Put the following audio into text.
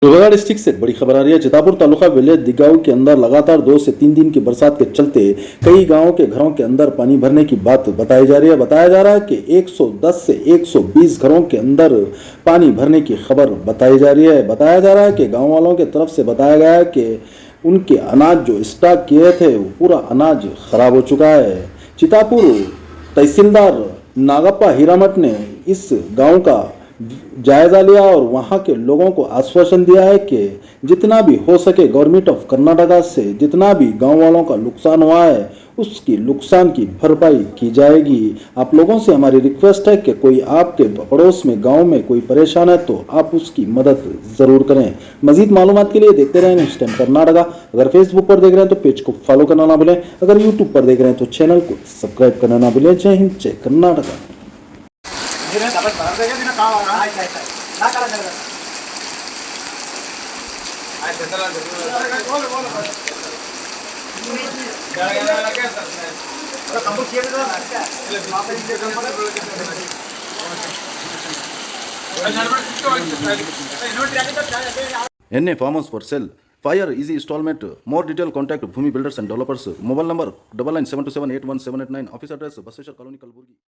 District से बड़ी खबर आ रही है। चितापुर तालुका विलेज दिगाऊ के अंदर लगातार 2 से 3 दिन की बरसात के चलते कई गांवों के घरों के अंदर पानी भरने की बात बताई जा रही है। बताया जा रहा है कि 110 से 120 घरों के अंदर पानी भरने की खबर बताई जा रही है। बताया जा रहा है कि गांव वालों की तरफ से बताया गया है कि उनके अनाज जो स्टॉक किए थे वो पूरा अनाज खराब हो चुका है। चितापुर तहसीलदार नागप्पा हीरामठ ने इस गांव का जायजा लिया और वहां के लोगों को आश्वासन दिया है कि जितना भी हो सके गवर्नमेंट ऑफ कर्नाटका से जितना भी गांव वालों का नुकसान हुआ है उसकी नुकसान की भरपाई की जाएगी। आप लोगों से हमारी रिक्वेस्ट है कि कोई आपके पड़ोस में गांव में कोई परेशान है तो आप उसकी मदद जरूर करें। मजीद मालूमात के लिए देखते रहें न्यूज़ टाइम कर्नाटका। अगर फेसबुक पर देख रहे हैं तो पेज को फॉलो करना ना भूलें। अगर यूट्यूब पर देख रहे हैं तो चैनल को सब्सक्राइब करना ना भूलें। जय हिंद, जय Karnataka. NA farmers for sale. Fire easy installment. More detail contact Bhumi Builders and Developers. Mobile number 9972781789. Office address Baseswar Colony, Kalburgi.